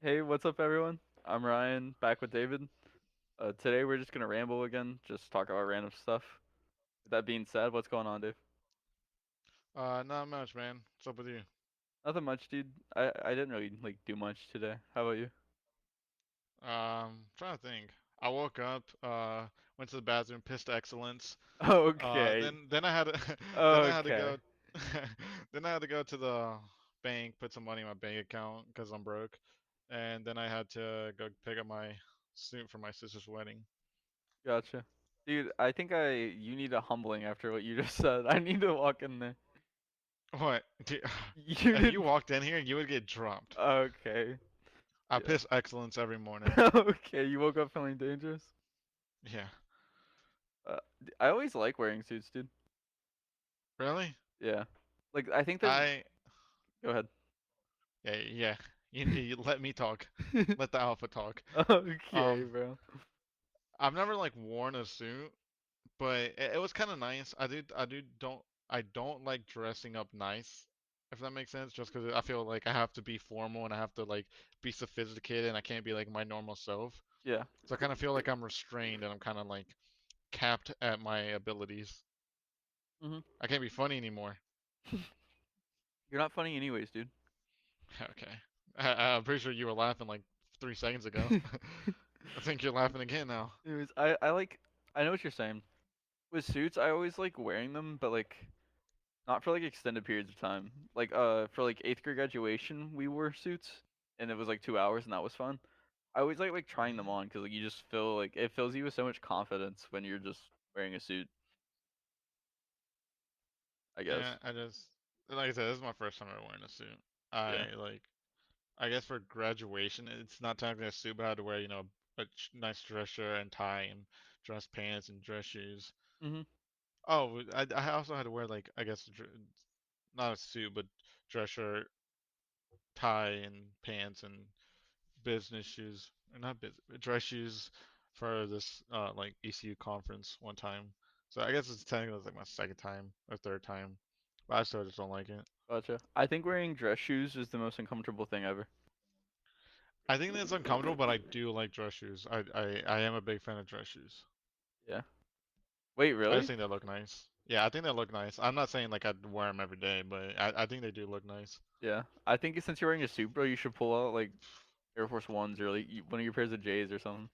Hey, what's up, everyone? I'm Ryan, back with David. Today we're just gonna ramble again, just talk about random stuff. With that being said, what's going on, Dave? Not much, man. What's up with you? Nothing much, dude. I didn't really do much today. How about you? Trying to think. I woke up, went to the bathroom, pissed excellence. Okay, Then I had to, then I had to okay, go, then I had to go to the bank, put some money in my bank account because I'm broke, and then I had to go pick up my suit for my sister's wedding. gotcha. Dude, I think you need a humbling after what you just said. I need to walk in there. What? Dude, You if you didn't. walked in here, you would get dropped. Okay, I yeah. piss excellence every morning. Okay, you woke up feeling dangerous. Yeah. I always like wearing suits, dude. Really? Yeah. Like I think that. I Go ahead. Yeah, yeah. You let me talk. Let the alpha talk. Okay, Um, bro. I've never like worn a suit, but it was kind of nice. I don't like dressing up nice, if that makes sense. Just because I feel like I have to be formal and I have to like be sophisticated and I can't be like my normal self. Yeah. So I kind of feel like I'm restrained and I'm kind of like capped at my abilities. hmm I can't be funny anymore. You're not funny anyways, dude. Okay. I'm pretty sure you were laughing like 3 seconds ago. I think you're laughing again now. Anyways, I know what you're saying. With suits, I always like wearing them, but like not for like extended periods of time. Like for like eighth grade graduation, we wore suits, and it was like 2 hours, and that was fun. I always like trying them Mhm. on because like you just feel like it fills you with so much confidence when you're just wearing a suit. I guess. Yeah, I just like I said, this is my first time ever wearing a suit. Yeah. I guess for graduation, it's not technically a suit, but I had to wear, a nice dress shirt and tie and dress pants and dress shoes. Mhm. Oh, I also had to wear like I guess not a suit, but dress shirt, tie and pants and business shoes, or not business, dress shoes for this like ECU conference one time. So I guess it's technically like my second time or third time, but I still just don't like it. Gotcha. I think wearing dress shoes is the most uncomfortable thing ever. I think that's uncomfortable, but I do like dress shoes. I am a big fan of dress shoes. Yeah. Wait, I just really? think they look nice. Yeah, I think they look nice. I'm not saying like I'd wear them every day, but I think they do look nice. Yeah. I think since you're wearing a suit, bro, you should pull out like Air Force Ones or like one of your pairs of J's or something.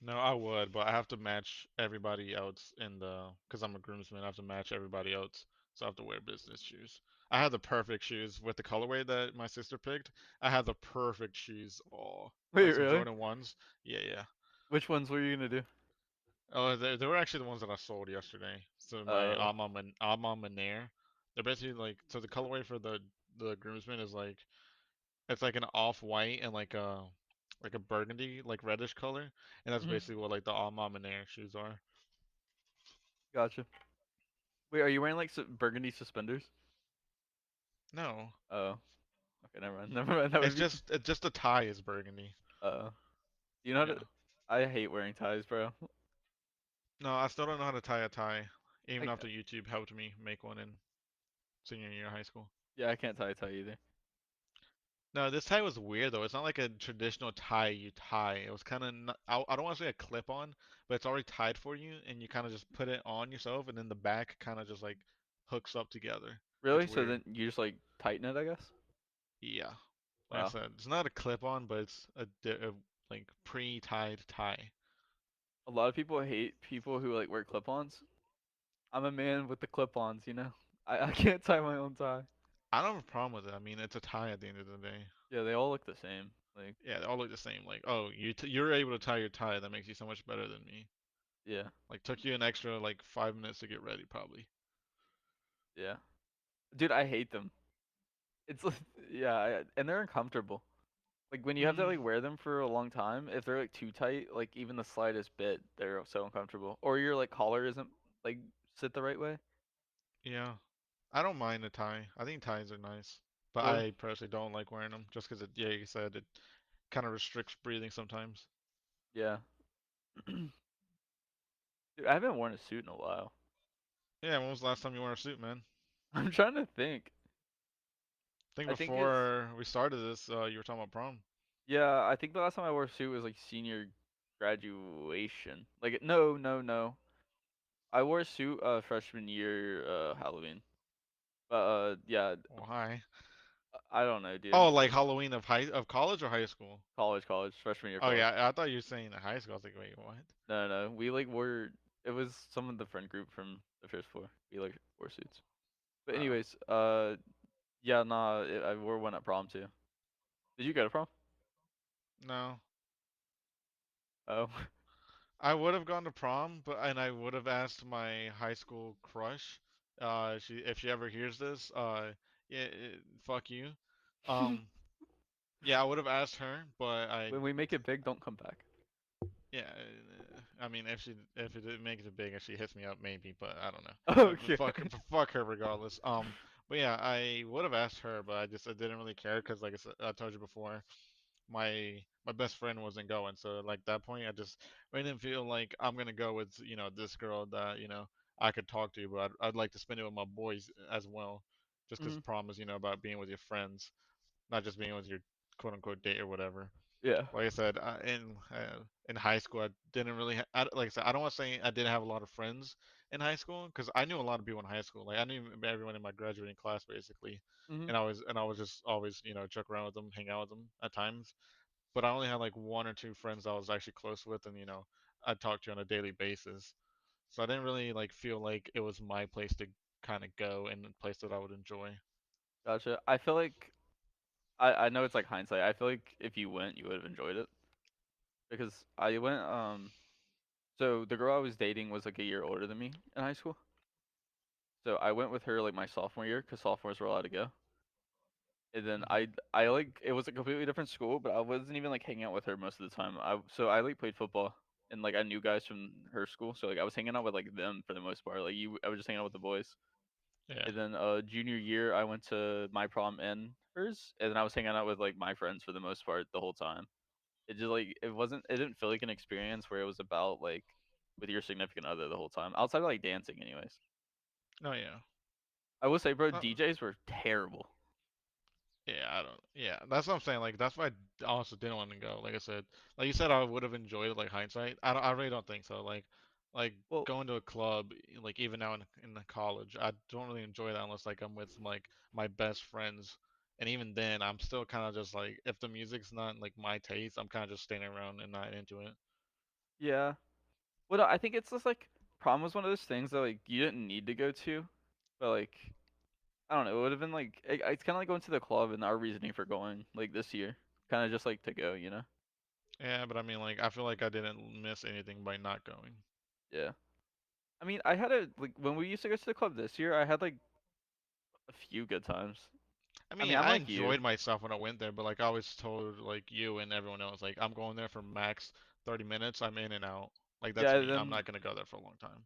No, I would, but I have to match everybody else because I'm a groomsman, I have to match everybody else. So I have to wear business shoes. I had the perfect shoes with the colorway that my sister picked. I had the perfect shoes. Oh, Wait, like some really? Jordan 1s. Yeah, yeah. Which ones were you gonna do? Oh, they were actually the ones that I sold yesterday. So my Uh, Alma Maner. They're basically like so the colorway for the groomsman is like it's like an off-white and like a burgundy, like reddish color, and that's mhm, basically what like the Alma Maner shoes are. gotcha. Wait, are you wearing like burgundy suspenders? No, Oh, okay, never mind. Never mind. That would be. it's just the tie is burgundy. Uh, you know how to? Yeah. I hate wearing ties, bro. No, I still don't know how to tie a tie, even I after YouTube helped me make one in senior year of high school. yeah, I can't tie a tie either. No, this tie was weird though. It's not like a traditional tie you tie. It was kind of I don't want to say a clip-on, but it's already tied for you, and you kind of just put it on yourself, and then the back kind of just like hooks up together. It's Really? So weird. then you just like tighten it, I guess. Yeah. Like I Wow. said, it's not a clip-on, but it's a like pre-tied tie. A lot of people hate people who like wear clip-ons. I'm a man with the clip-ons, you know. I can't tie my own tie. I don't have a problem with it. I mean, it's a tie at the end of the day. Yeah, they all look the same. Like, Yeah, they all look the same. Like, oh, you're able to tie your tie. That makes you so much better than me. yeah, Like, took you an extra like 5 minutes to get ready, probably. yeah. Dude, I hate them. It's like, yeah, and they're uncomfortable. Like when you have to Mm, like wear them for a long time, if they're like too tight, like even the slightest bit, they're so uncomfortable. Or your like collar isn't like sit the right way. yeah. I don't mind a tie. I think ties are nice, but Really? I personally don't like wearing them just because yeah, like you said, it kind of restricts breathing sometimes. Yeah. Dude, I haven't worn a suit in a while. Yeah, when was the last time you wore a suit, man? I'm trying to think. I think I think it's before we started this, you were talking about prom. Yeah, I think the last time I wore a suit was like senior graduation. Like no, no, no. I wore a suit freshman year Halloween. But yeah, Why? I don't know, dude. Oh, like Halloween of college or high school? College, freshman year of Oh college. yeah, I thought you were saying the high school. I was like, wait, what? No, no, we like wore. It was some of the friend group from the first floor. We like wore suits. But Oh, anyways, yeah, nah, I wore one at prom too. Did you go to prom? no. Oh, I would have gone to prom, but and I would have asked my high school crush, she if she ever hears this, yeah, fuck you. Um, yeah, I would have asked her, but when we make it big, don't come back. yeah, I mean, if it didn't make it big, if she hits me up, maybe, but I don't know. Okay. Fuck her regardless. But yeah, I would have asked her, but I didn't really care because, like I told you before, my best friend wasn't going, so like that point, I didn't feel like I'm gonna go with this girl that I could talk to, but I'd like to spend it with my boys as well, just because Hmm. prom is about being with your friends, not just being with your quote unquote date or whatever. Yeah. Like I said, in high school, I didn't really like I said, I don't want to say I didn't have a lot of friends in high school because I knew a lot of people in high school. Like I knew everyone in my graduating class basically, Hmm. and I was just always joke around with them, hang out with them at times. But I only had like one or two friends I was actually close with, and I'd talk to on a daily basis. So I didn't really like feel like it was my place to kind of go and a place that I would enjoy. Gotcha. I feel like I know it's like hindsight. I feel like if you went, you would have enjoyed it because I went. So the girl I was dating was like a year older than me in high school. So I went with her like my sophomore year because sophomores were allowed to go. And then Hmm. I like it was a completely different school, but I wasn't even like hanging out with her most of the time. I like played football and like I knew guys from her school, so like I was hanging out with like them for the most part. Like I was just hanging out with the boys. Yeah. And then junior year I went to my prom and hers, and then I was hanging out with like my friends for the most part the whole time. It just like it didn't feel like an experience where it was about like with your significant other the whole time. Outside of like dancing anyways. No, yeah. I will say, bro, Uh, DJs were terrible. Yeah, I don't. Yeah, that's what I'm saying. Like, that's why I also didn't want to go. Like I said, like you said, I would have enjoyed it. Like hindsight, I don't. I really don't think so. Like Well, going to a club, like even now in the college, I don't really enjoy that unless like I'm with like my best friends. And even then, I'm still kind of just like, if the music's not like my taste, I'm kind of just standing around and not into it. yeah. Well, no, I think it's just like prom was one of those things that like you didn't need to go to, but like I don't know, it would have been like it's kind of like going to the club and our reasoning for going like this year, kind of just like to go, you know? Yeah, but I mean, like, I feel like I didn't miss anything by not going. Yeah. I mean, I had a like when we used to go to the club this year, I had like a few good times. I I mean, mean, I'm I like you. enjoyed myself when I went there, but like I always told like you and everyone else, like I'm going there for max 30 minutes. I'm in and out. Like that's Yeah. me. I'm Then not gonna go there for a long time.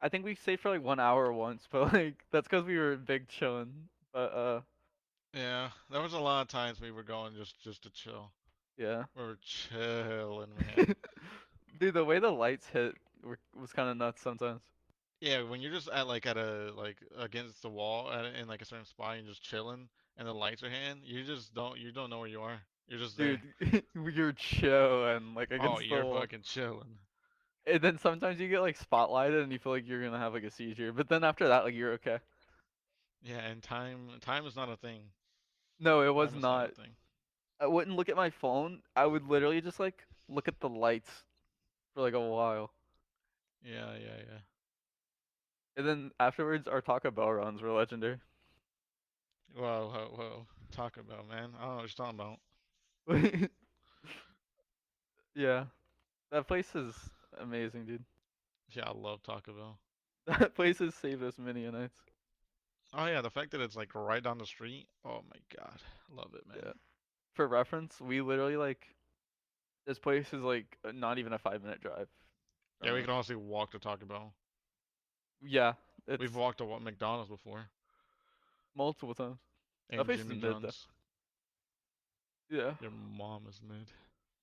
I think we stayed for like 1 hour once, but like that's because we were big chilling. But Yeah, there was a lot of times we were going just to chill. yeah. We were chilling, man. Dude, the way the lights hit was kind of nuts sometimes. Yeah, when you're just at a like against the wall in like a certain spot and just chilling and the lights are hitting, you don't know where you are. You're just there. Dude, you're chilling like Oh, against the you're wall. fucking chilling. And then sometimes you get like spotlighted and you feel like you're gonna have like a seizure. But then after that, like you're okay. Yeah, and time is not a thing. No, it was Time is not a not. thing. I wouldn't look at my phone. I would literally just like look at the lights for like a while. Yeah, yeah, yeah. And then afterwards, our Taco Bell runs were legendary. Whoa, whoa, whoa. Talk about, man. I don't know what you're talking about. Yeah, that place is amazing, dude. Yeah, I love Taco Bell. That place has saved us many a nights. Oh yeah, the fact that it's like right down the street. Oh my God, love it, man. Yeah. For reference, we literally like this place is like not even a 5 minute drive Yeah, from we us. can honestly walk to Taco Bell. Yeah, We've it's walked to McDonald's before multiple times. That and place is Jimmy mid though. John's. Yeah. Your mom is mid.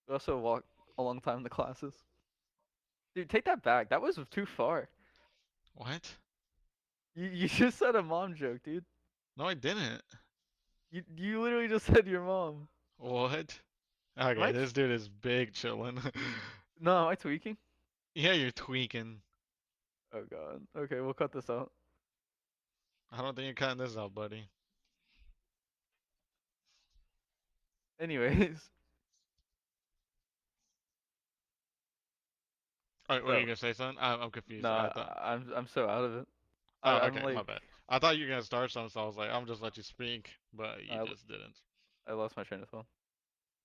We also walk a long time in the classes. Dude, take that back. That was too far. What? You just said a mom joke, dude. No, I didn't. You literally just said your mom. What? Am Okay, I? this dude is big chillin'. No, am I tweaking? Yeah, you're tweaking. Oh god. Okay, we'll cut this out. I don't think you're cutting this out, buddy. Anyways, Alright, were you so gonna say something? I'm confused. I nah, thought. I'm so out of it. Oh, I'm okay, my like bad. I thought you were gonna start something, so I was like, I'm just let you speak, but you I just didn't. I lost my train of thought.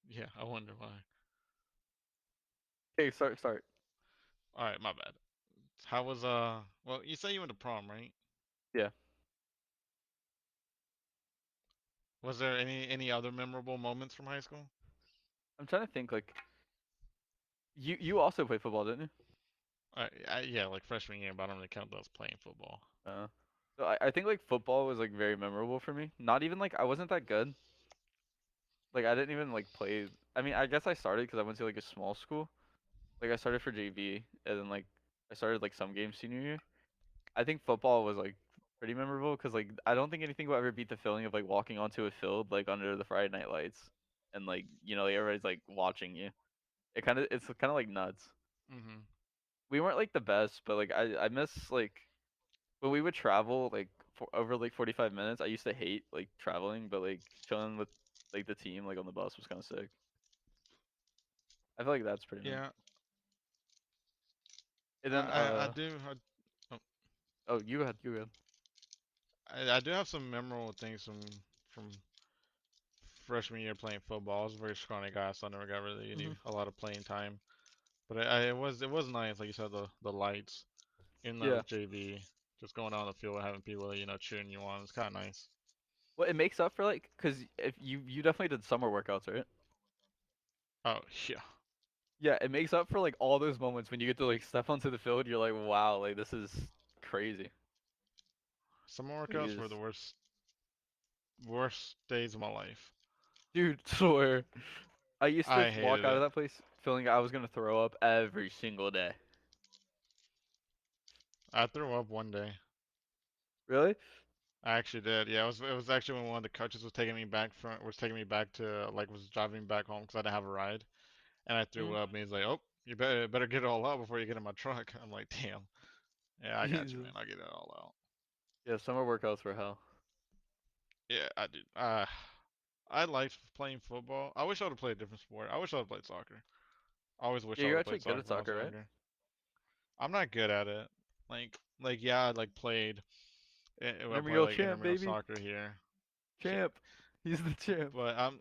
Yeah, I wonder why. Okay, start. Alright, my bad. How was well, you say you went to prom, right? Yeah, Was there any other memorable moments from high school? I'm trying to think. Like you also played football, didn't you? Yeah, like freshman year, but I don't really count those playing football. Uh, so I think like football was like very memorable for me. Not even like I wasn't that good. Like I didn't even like play. I mean, I guess I started because I went to like a small school. Like I started for JV, and then like I started like some games senior year. I think football was like pretty memorable because like I don't think anything will ever beat the feeling of like walking onto a field like under the Friday night lights and like like everybody's like watching you. It's kind of like nuts. Mhm. We weren't like the best, but like I miss like when we would travel like for over like 45 minutes. I used to hate like traveling, but like chilling with like the team like on the bus was kind of sick. I feel like that's pretty memorable. Yeah, And then I do. Oh, oh you had I do have some memorable things from freshman year playing football. I was a very scrawny guy, so I never got really hmm a lot of playing time. But it was nice, like you said, the lights. Even though it yeah. was JV, just going out on the field and having people, cheering you on. It's kind of nice. Well, it makes up for like because if you definitely did summer workouts, right? Oh yeah, Yeah, it makes up for like all those moments when you get to like step onto the field. You're like, wow, like this is crazy. summer Like, workouts were the worst days of my life. dude, swear. I used to I walk hated out of it. that place feeling I was gonna throw up every single day. I threw up one day. Really? I actually did. Yeah, it was actually when one of the coaches was taking me back to like was driving me back home because I didn't have a ride, and I threw Mm. up. And he's like, "Oh, you better get it all out before you get in my truck." I'm like, "Damn." Yeah, I got you, Jesus. man. I'll get it all out. Yeah, summer workouts were hell. Yeah, I do. I liked playing football. I wish I would have played a different sport. I wish I would have played soccer. I always wish Yeah, I you're would have actually played good soccer at when I was soccer, right? younger. I'm not good at it. Yeah, I like played. I play Intramural like champ, intramural baby. soccer here. Yeah, Champ. He's the champ. but I'm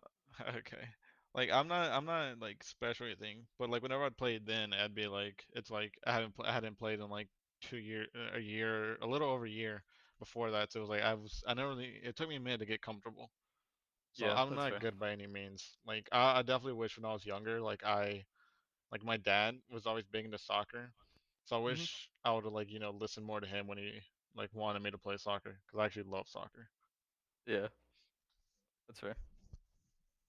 okay. Like I'm not like special or anything. But like whenever I'd played then, I'd be like, it's like I hadn't played in like 2 year, a year, a little over a year before that. So it was like I never really. It took me a minute to get comfortable. So Yeah, I'm that's not fair. good by any means. Like I definitely wish when I was younger, like my dad was always big into soccer. So I hmm wish I would have like listened more to him when he like wanted me to play soccer because I actually love soccer. Yeah, that's fair.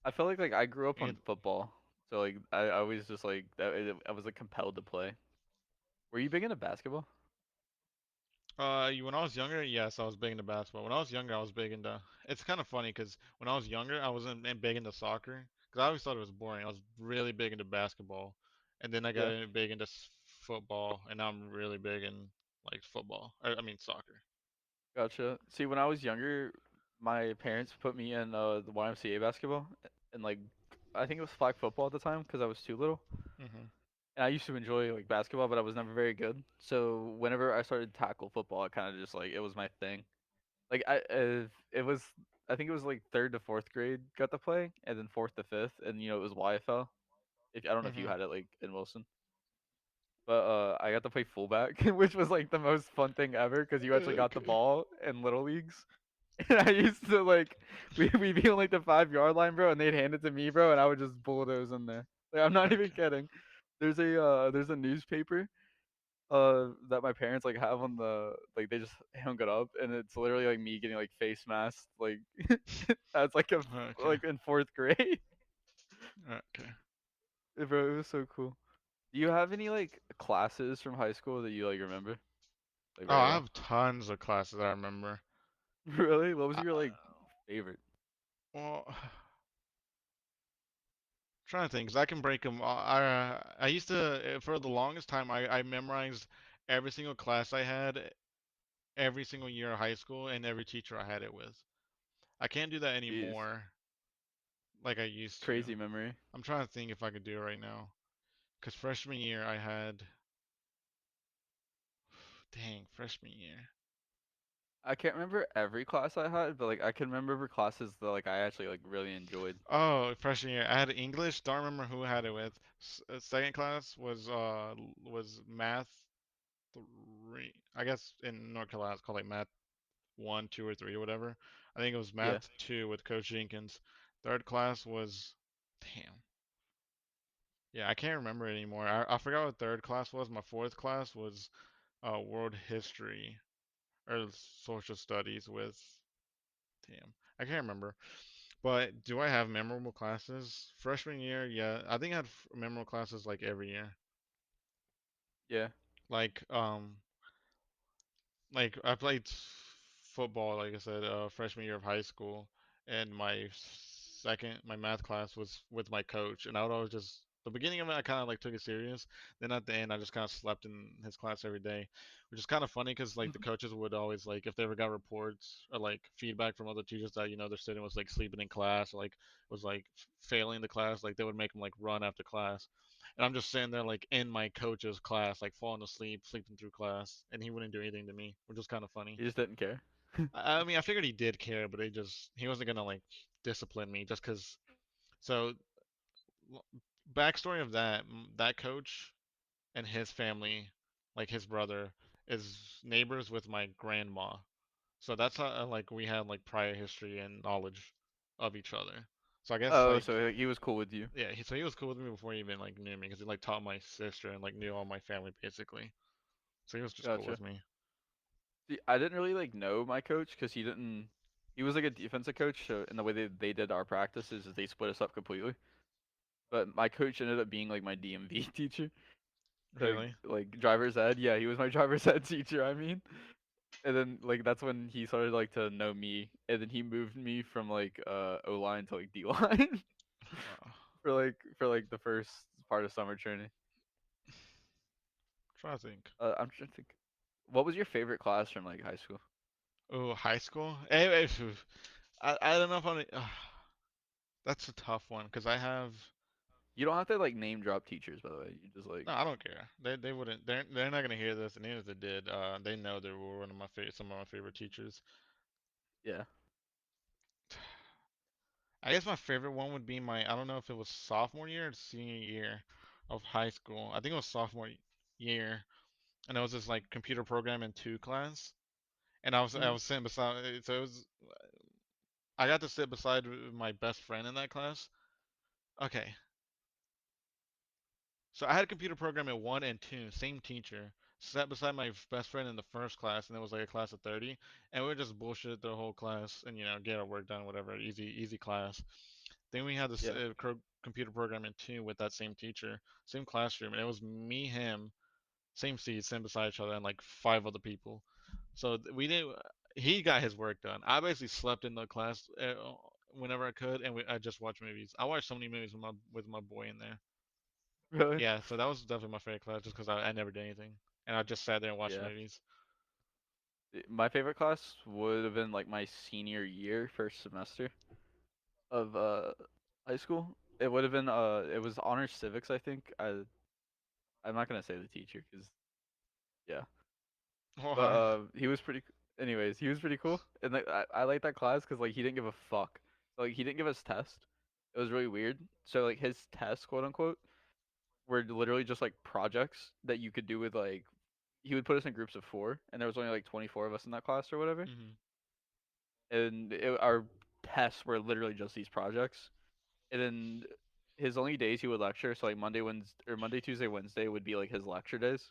I felt like I grew up on And football, so like I always just like I was like compelled to play. Were you big into basketball? when I was younger, yes, I was big into basketball. When I was younger, I was big into. It's kind of funny because when I was younger, I wasn't big into soccer because I always thought it was boring. I was really big into basketball, and then I got Yeah, big into football, and now I'm really big in like football. I mean soccer. gotcha. See, when I was younger, my parents put me in the YMCA basketball, and like I think it was flag football at the time because I was too little. Hmm. And I used to enjoy like basketball, but I was never very good. So whenever I started tackle football, I kind of just like it was my thing. Like it was I think it was like third to fourth grade got to play, and then fourth to fifth, and it was YFL. If I don't know if you Hmm. had it like in Wilson, but I got to play fullback, which was like the most fun thing ever because you actually got the Okay. ball in little leagues. And I used to like we'd be on like the 5 yard line, bro, and they'd hand it to me, bro, and I would just bulldoze in there. Like I'm not even Okay. kidding. There's a newspaper that my parents like have on the like they just hung it up, and it's literally like me getting like face masked like as Okay. like in fourth grade. Okay. Bro, it was so cool. Do you have any like classes from high school that you like remember like Oh, very I well? have tons of classes I remember. Really? What was I, your like favorite? well, Trying to think, 'cause I can break them. I used to for the longest time I memorized every single class I had every single year of high school and every teacher I had it with. I can't do that Jeez, anymore like I used to. crazy memory. I'm trying to think if I could do it right now. 'Cause freshman year I had, dang, freshman year. I can't remember every class I had, but like I can remember classes that like I actually like really enjoyed. Oh, freshman year I had English. Don't remember who I had it with. Second class was math three. I guess in North Carolina it's called like math one, two, or three, or whatever. I think it was Yeah, math two with Coach Jenkins. Third class was, damn. Yeah, I can't remember it anymore. I forgot what third class was. My fourth class was world history or social studies with, damn, I can't remember. But do I have memorable classes? Freshman year, yeah, I think I had memorable classes like every year. yeah. Like like I played football, like I said, freshman year of high school, and my math class was with my coach, and I would always just the beginning of it I kind of like took it serious. Then at the end I just kind of slept in his class every day, which is kind of funny because like the coaches would always like if they ever got reports or like feedback from other teachers that their student was like sleeping in class or like was like failing the class, like they would make them like run after class. And I'm just sitting there like in my coach's class, like falling asleep, sleeping through class, and he wouldn't do anything to me, which was kind of funny. You just didn't care. I mean, I figured he did care, but he wasn't gonna like discipline me just because. So, backstory of that coach and his family, like his brother, is neighbors with my grandma. So that's how like we had like prior history and knowledge of each other. So I guess Oh, like so he was cool with you. yeah, so he was cool with me before he even like knew me because he like taught my sister and like knew all my family basically. So he was just cool Gotcha. with me. See, I didn't really like know my coach because he didn't. He was like a defensive coach, so in the way they did our practices is they split us up completely. But my coach ended up being like my DMV teacher, Really? like driver's ed. Yeah, he was my driver's ed teacher. I mean, and then like that's when he started like to know me, and then he moved me from like O line to like D line Uh, for like the first part of summer training. trying to think. I'm trying to think. What was your favorite class from like high school? Oh, high school? I don't know if I'm. That's a tough one because I have. You don't have to like name drop teachers, by the way. You just like No, I don't care. They wouldn't. They're not gonna hear this, and even if they did, they know they were one of my favorite, some of my favorite teachers. yeah. I guess my favorite one would be my. I don't know if it was sophomore year or senior year of high school. I think it was sophomore year, and it was this like computer programming two class, and I Mhm. was sitting beside. So it was. I got to sit beside my best friend in that class. Okay, so I had computer programming one and two, same teacher. Sat beside my best friend in the first class, and it was like a class of 30, and we would just bullshit the whole class and get our work done, whatever, easy class. Then we had this Yeah. computer programming two with that same teacher, same classroom, and it was me, him, same seats, sitting beside each other, and like five other people. So we didn't. He got his work done. I basically slept in the class whenever I could, and I just watched movies. I watched so many movies with my boy in there. Really? Yeah, so that was definitely my favorite class, just because I never did anything, and I just sat there and watched Yeah. movies. My favorite class would have been like my senior year, first semester of high school. It would have been it was honors civics, I think. I'm not gonna say the teacher because yeah, but Why? he was pretty. Anyways, he was pretty cool, and like I like that class because like he didn't give a fuck. Like he didn't give us tests. It was really weird. So like his tests, quote unquote, were literally just like projects that you could do with like he would put us in groups of four, and there was only like 24 of us in that class or whatever. Hmm. And our tests were literally just these projects. And then his only days he would lecture, so like Monday, Wednesday, or Monday, Tuesday, Wednesday would be like his lecture days.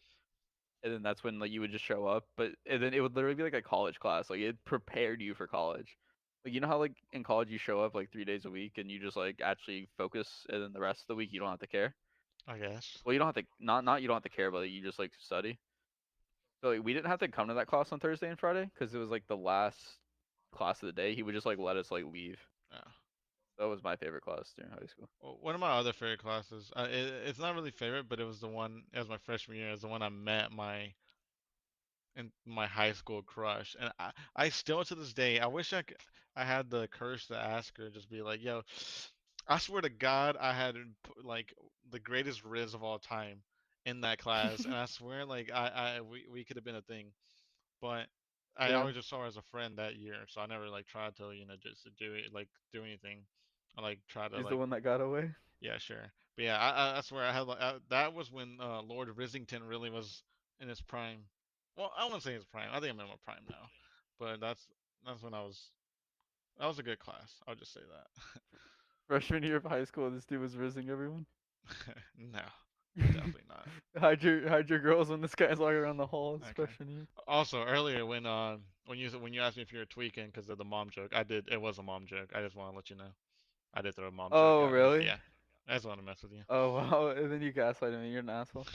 And then that's when like you would just show up. But and then it would literally be like a college class. Like it prepared you for college. Like you know how like in college you show up like 3 days a week and you just like actually focus, and then the rest of the week you don't have to care. I guess. Well, you don't have to not you don't have to care, but like, you just like study. So like we didn't have to come to that class on Thursday and Friday because it was like the last class of the day. He would just like let us like leave. Yeah. That was my favorite class during high school. One of my other favorite classes, it's not really favorite, but it was the one as my freshman year, is the one I met my high school crush, and I still to this day, I wish I had the courage to ask her, just be like, yo, I swear to God, I had like the greatest riz of all time in that class, and I swear like we could have been a thing, but I Yeah, always just saw her as a friend that year, so I never like tried to just to do it like do anything. I like try to she's the like one that got away. yeah, sure. But yeah, I swear I had like that was when Lord Risington really was in his prime. Well, I wouldn't say his prime. I think I'm in my prime now. But that's when that was a good class. I'll just say Freshman year of high school, this dude was rizzing everyone. that. No, definitely not. Hide your girls when this guy's walking around the halls Okay. freshman year. Also, earlier when you asked me if you were tweaking because of the mom joke, I did. It was a mom joke. I just want to let you know. I did throw a mom joke Oh out there. really? Yeah, I just want to mess with you. Oh wow, and then you gaslighted me. You're an asshole.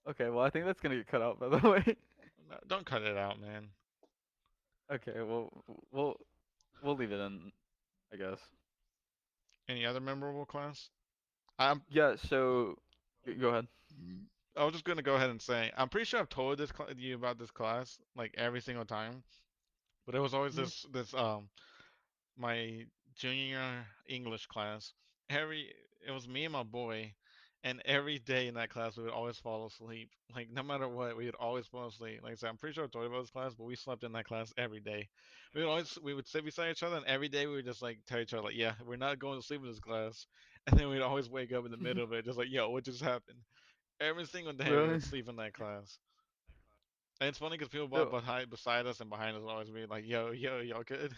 Okay, well I think that's gonna get cut out by the way. No, don't cut it out, man. Okay, well we'll we'll leave it in, I guess. Any other memorable class? I'm Yeah. So go ahead. I was just gonna go ahead and say I'm pretty sure I've told you about this class like every single time, but it was always Mhm. this my junior English class. Every It was me and my boy, and every day in that class we would always fall asleep. Like no matter what, we would always fall asleep. Like I said, I'm pretty sure I told you about this class, but we slept in that class every day. We would sit beside each other, and every day we would just like tell each other like, yeah, we're not going to sleep in this class. And then we'd always wake up in the middle of it, just like, yo, what just happened? Every single day we Really? would sleep in that class. And it's funny because people So beside us and behind us would always be like, yo, y'all good?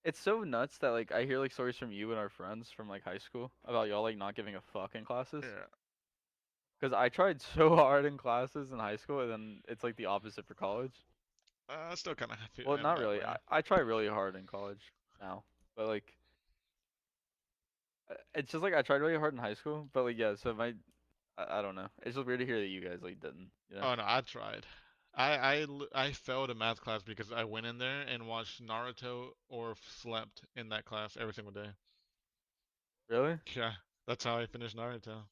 it's so nuts that like I hear like stories from you and our friends from like high school about y'all like not giving a fuck in classes. Yeah. Because I tried so hard in classes in high school, and then it's like the opposite for college. I still kind of Well, am not that really. way. I try really hard in college now, but like it's just like I tried really hard in high school, but like yeah. So I don't know. It's just weird to hear that you guys like didn't. You know? Oh no, I tried. I failed a math class because I went in there and watched Naruto or slept in that class every single day. Really? Yeah, that's how I finished Naruto.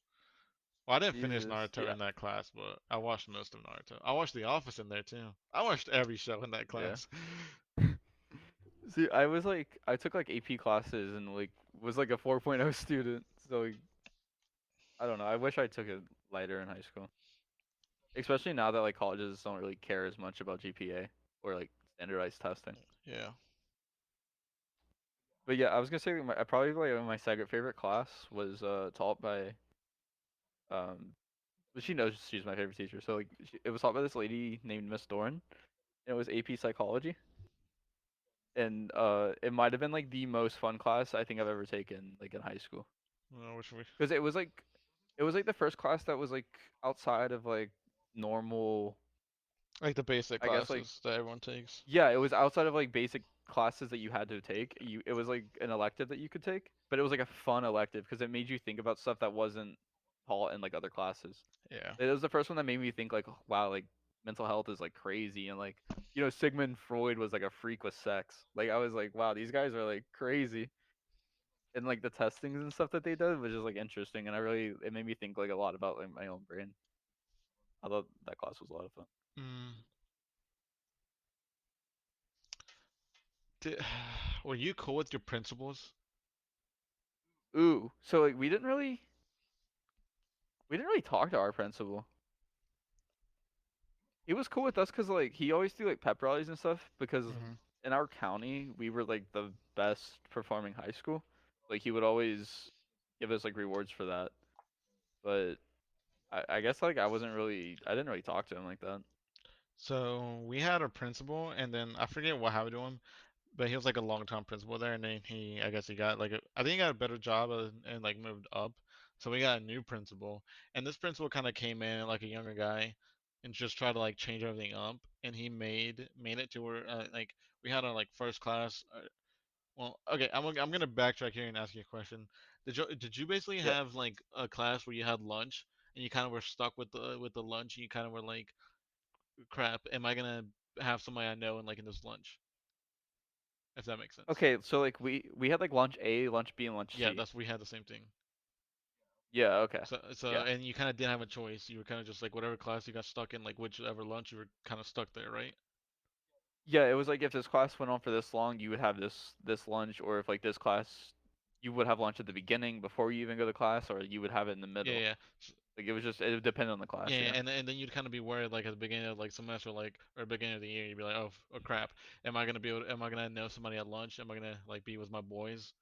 Well, I didn't finish Jesus. Naruto Yeah. in that class, but I watched most of Naruto. I watched The Office in there too. I watched every show in that Yeah. class. See, I was like I took like AP classes and like was like a 4.0 student. So like I don't know. I wish I took it lighter in high school. Especially now that like colleges don't really care as much about GPA or like standardized testing. Yeah. But yeah, I was gonna say like, probably like my second favorite class was taught by um but she knows she's my favorite teacher. So like it was taught by this lady named Miss Dorn, and it was AP psychology. And it might have been like the most fun class I think I've ever taken like in high school. Which we Because it was like the first class that was like outside of like normal, like the basic I guess like classes that everyone takes. yeah, it was outside of like basic classes that you had to take. It was like an elective that you could take, but it was like a fun elective because it made you think about stuff that wasn't taught in like other classes. Yeah. It was the first one that made me think like, wow, like mental health is like crazy, and like Sigmund Freud was like a freak with sex. Like I was like, wow, these guys are like crazy, and like the testings and stuff that they did was just like interesting, and it made me think like a lot about like my own brain. I thought that class was a lot of fun. Mm. Did, were you cool with your principals? Ooh, so like we didn't really talk to our principal. He was cool with us because like he always do like pep rallies and stuff because Hmm. in our county we were like the best performing high school. Like he would always give us like rewards for that. But I guess like I didn't really talk to him like that. So we had a principal, and then I forget what happened to him, but he was like a long-time principal there, and then I guess he got I think he got a better job and like moved up. So we got a new principal, and this principal kind of came in like a younger guy, and just tried to like change everything up, and he made it to where like we had our like first class. Well, okay, I'm gonna backtrack here and ask you a question. Did you basically Yeah. have like a class where you had lunch and you kind of were stuck with the lunch and you kind of were like, crap, am I gonna have somebody I know in like in this lunch? if that makes sense. Okay, so like we had like lunch A, lunch B, and lunch Yeah, C. that's we had the same thing. Yeah, okay. So Yeah. and you kind of didn't have a choice. You were kind of just like whatever class you got stuck in, like whichever lunch you were kind of stuck there, right? Yeah, it was like if this class went on for this long, you would have this lunch, or if like this class, you would have lunch at the beginning before you even go to class, or you would have it in the Yeah, middle. yeah. Like it was just it would depend on the class, Yeah, yeah. and then you'd kind of be worried, like at the beginning of like semester, like or beginning of the year, you'd be like, oh crap, am I gonna be able? Am I gonna know somebody at lunch? Am I gonna like be with my boys?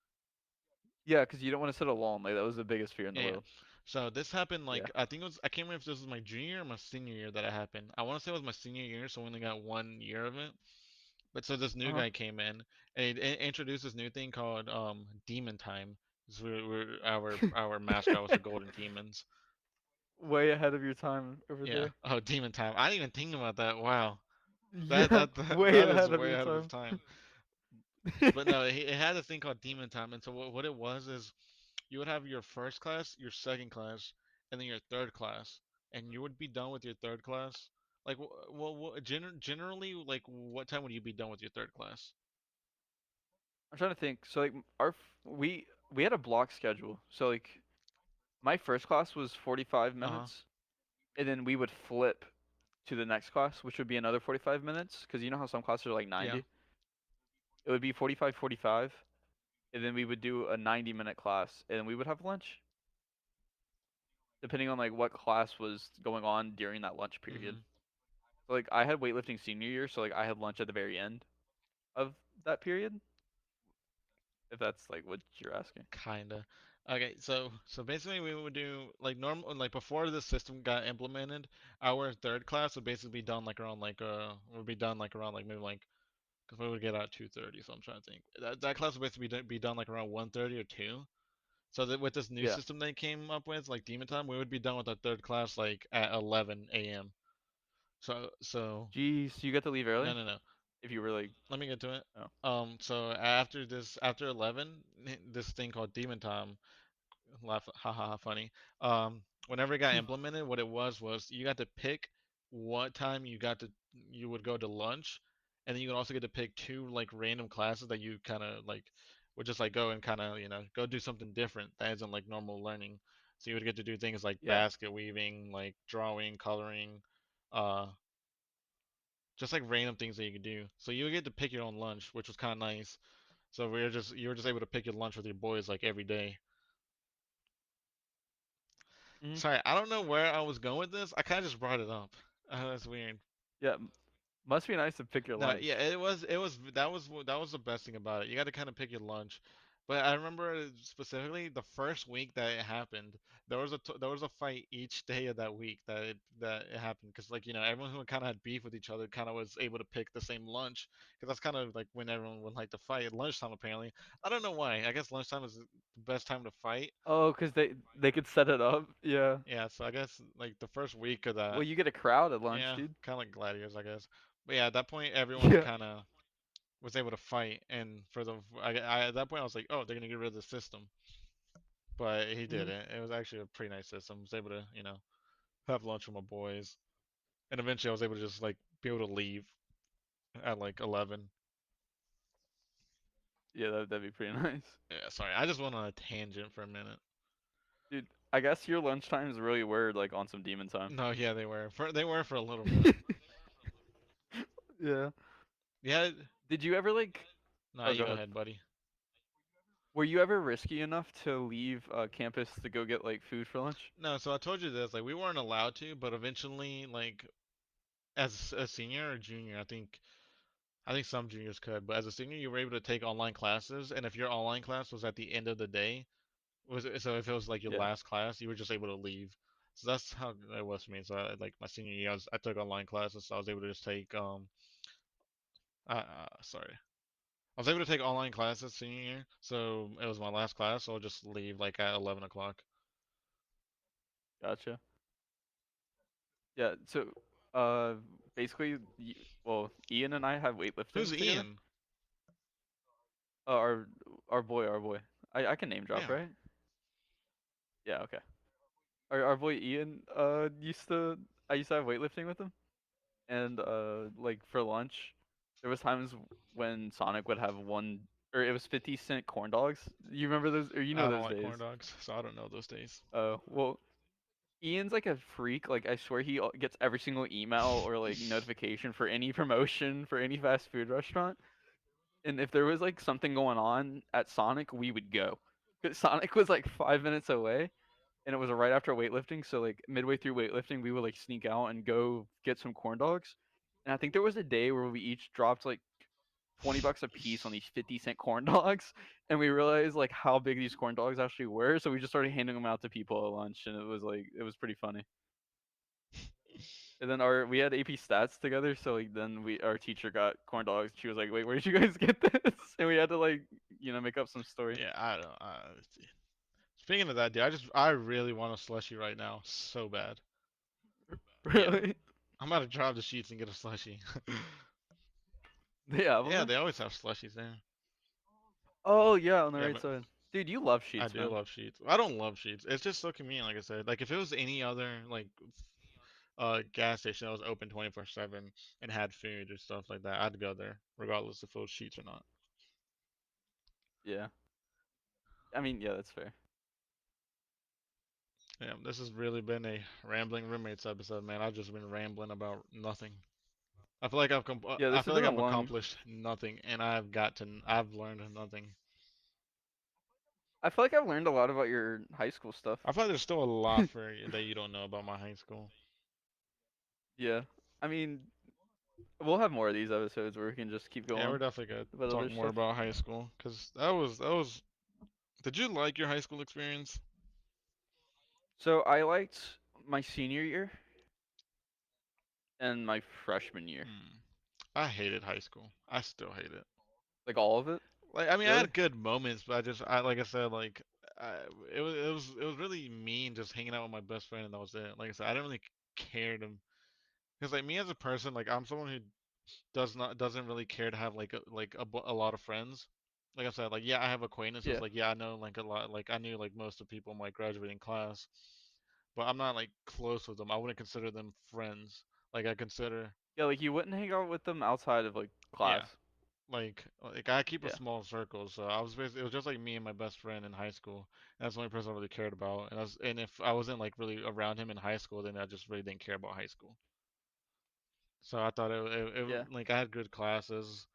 Yeah, because you don't want to sit alone. Like that was the biggest fear in the Yeah, yeah. world. So this happened Yeah. like I think it was I can't remember if this was my junior or my senior year that it happened. I want to say it was my senior year, so I only got 1 year of it. But so this new Uh-huh. guy came in and he introduced this new thing called Demon Time. So our mascot was the Golden Demons. Way ahead of your time over Yeah. there. Oh, Demon Time. I didn't even think about that. Wow. That Yeah, that that, way that is ahead of way your ahead of its time. time. But no, it had a thing called Demon Time, and so what it was is you would have your first class, your second class, and then your third class, and you would be done with your third class. Like, generally, like, what time would you be done with your third class? I'm trying to think. So like we had a block schedule. So like my first class was 45 Uh-huh. minutes, and then we would flip to the next class, which would be another 45 minutes, because you know how some classes are like Yeah. 90? It would be 45, 45, and then we would do a 90-minute class, and then we would have lunch, depending on like what class was going on during that lunch period. Mm-hmm. So like I had weightlifting senior year, so like I had lunch at the very end of that period, if that's like what you're asking. Kinda. Okay, so basically we would do like normal like before the system got implemented, our third class would basically be done like around like would be done like around like maybe like because we would get out at 2:30, so I'm trying to think. That class would basically be done like around 1:30 or 2. So that with this new Yeah. system they came up with, like Demon Time, we would be done with our third class like at 11 a.m. So Geez, you got to leave no early no no. if you were like, Let me get to it. oh. So after 11, this thing called Demon Time laugh, ha ha ha, funny. Whenever it got implemented, what it was you got to pick what time you would go to lunch, and then you would also get to pick two like random classes that you kind of like would just like go and kind of go do something different that isn't like normal learning. So you would get to do things like Yeah. basket weaving, like drawing, coloring, uh, just like random things that you could do. So you would get to pick your own lunch, which was kind of nice. So you were just able to pick your lunch with your boys like every day. Hmm. Sorry, I don't know where I was going with this. I kind of just brought it up. That's weird. Yeah. Must be nice to pick your No, lunch. yeah, that was the best thing about it. You got to kind of pick your lunch. But I remember specifically the first week that it happened, there was a fight each day of that week that it happened because like everyone who kind of had beef with each other kind of was able to pick the same lunch because that's kind of like when everyone would like to fight at lunchtime apparently. I don't know why. I guess lunchtime is the best time to fight. Oh, 'cause they could set it up. Yeah. Yeah, so I guess like the first week of Well, that. you get a crowd at lunch, Yeah, dude. kind of like gladiators, I guess. But yeah, at that point, everyone Yeah. kind of was able to fight, and for at that point, I was like, oh, they're gonna get rid of the system. But he Hmm. didn't. It was actually a pretty nice system. I was able to, have lunch with my boys, and eventually, I was able to just like be able to leave at like 11. Yeah, that'd be pretty nice. Yeah, sorry, I just went on a tangent for a minute. Dude, I guess your lunch times really were like on some demon time. No, yeah, they were for a little bit. Yeah. Yeah, Did you ever like no, Oh, you go go ahead. ahead, buddy. Were you ever risky enough to leave campus to go get like food for lunch? No, so I told you this, like we weren't allowed to, but eventually, like as a senior or junior, I think some juniors could, but as a senior, you were able to take online classes, and if your online class was at the end of the day, so if it was like your Yeah. last class, you were just able to leave. So that's how it was for me. So like my senior year, I took online classes, so I was able to just take sorry, I was able to take online classes senior year, so it was my last class, so I'll just leave like at 11 o'clock. Gotcha. Yeah, so uh basically well, Ian and I have Who's weightlifting together. Ian? Uh, our boy. I can name drop, Yeah. right? Yeah, okay. Our boy Ian used to I used to have weightlifting with him, and like for lunch. there was times when Sonic would have one, or it was 50-cent corn dogs. You remember those, or you know I don't those like days? corn dogs, so I don't know those days. Oh, well, Ian's like a freak. Like I swear he gets every single email or like notification for any promotion for any fast food restaurant. And if there was like something going on at Sonic, we would go. 'Cause Sonic was like 5 minutes away, and it was right after weightlifting. So like midway through weightlifting, we would like sneak out and go get some corn dogs. And I think there was a day where we each dropped like $20 a piece on these 50-cent corn dogs, and we realized like how big these corn dogs actually were. So we just started handing them out to people at lunch, and it was pretty funny. And then we had AP stats together, so like then our teacher got corn dogs. She was like, "Wait, where did you guys get this?" And we had to like make up some story. Yeah, I don't. Speaking of that, dude, I really want a slushie right now, so bad. Yeah, Really? I'm about to drop the sheets and get a slushie. They have them Yeah, there? they always have slushies there. Oh yeah, on the Yeah, right but side. Dude, you love I sheets, do man. love sheets. I don't love sheets. It's just so convenient, like I said. Like if it was any other like gas station that was open 24/7 and had food or stuff like that, I'd go there, regardless if it was sheets or not. Yeah. I mean, yeah, that's fair. Yeah, this has really been a rambling roommates episode, man. I've just been rambling about nothing. Yeah, I this feel has like been a I've long. accomplished nothing, and I've learned nothing. I feel like I've learned a lot about your high school stuff. I feel like there's still a lot that you don't know about my high school. Yeah. I mean, we'll have more of these episodes where we can just keep Yeah, we're going definitely gonna about talk other more stuff. about high school, cause that was. Did you like your high school experience? So I liked my senior year and my freshman year. Hmm. I hated high school. I still hate it. Like all of it. Like, I mean, I Really? had good moments, but like I said, I, it was really mean just hanging out with my best friend, and that was it. Like I said, I didn't really care to, because like me as a person, like I'm someone who doesn't really care to have a lot of friends. Like I said, like yeah, I have acquaintances. Yeah. Like yeah, I know like a lot. Like I knew like most of the people in my graduating class, but I'm not like close with them. I wouldn't consider them friends. Like I consider, Yeah, like you wouldn't hang out with them outside of like yeah, class. like I keep a Yeah. small circle. So I was basically, it was just like me and my best friend in high school. And that's the only person I really cared about. And if I wasn't like really around him in high school, then I just really didn't care about high school. So I thought Yeah. like I had good classes.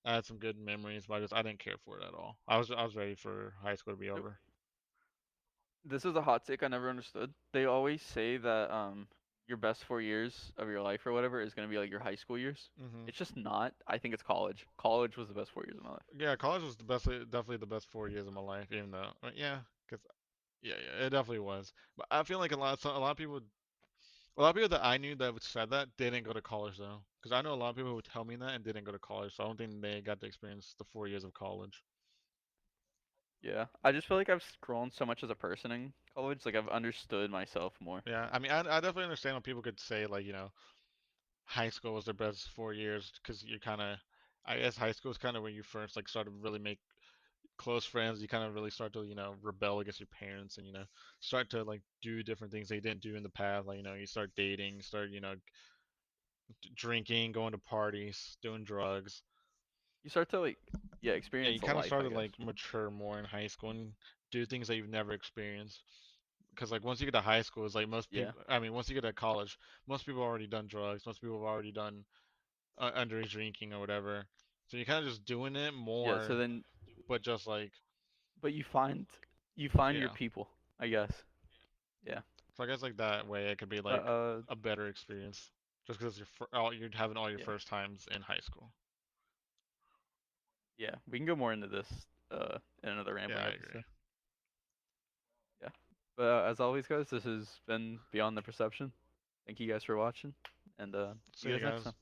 I had some good memories, but I didn't care for it at all. I was ready for high school to be So over. this is a hot take I never understood. They always say that your best 4 years of your life or whatever is gonna be like your high school years. Hmm. It's just not. I think it's college. College was the best 4 years of my life. Yeah, college was definitely the best 4 years of my life, even though yeah, cause yeah, it definitely was. But I feel like a lot of people that I knew that said that didn't go to college though, because I know a lot of people who would tell me that and didn't go to college. So I don't think they got to experience the 4 years of college. Yeah. I just feel like I've grown so much as a person in college. Like I've understood myself more. Yeah, I mean, I definitely understand when people could say like, high school was their best 4 years because you're kind of, I guess high school is kind of when you first like start to really make close friends. You kind of really start to, rebel against your parents and, start to like do different things they didn't do in the past. Like, you start dating, start, drinking, going to parties, doing drugs. You start to like, yeah, Yeah, experience you the kind of life, start I to guess. like mature more in high school and do things that you've never experienced. Because like once you get to high school, it's like most Yeah. people. I mean, once you get to college, most people have already done drugs. Most people have already done underage drinking or whatever. So you're kind of just doing it Yeah. more, So then, but just like but you find your yeah. people, I guess. Yeah. So I guess like that way it could be But like a better experience, just because you're having all your yeah, first times in high school. yeah. We can go more into this in another Yeah, rambling I agree. episode. Yeah. But as always, guys, this has been Beyond the Perception. Thank you guys for watching, and see See you you guys next guys. time.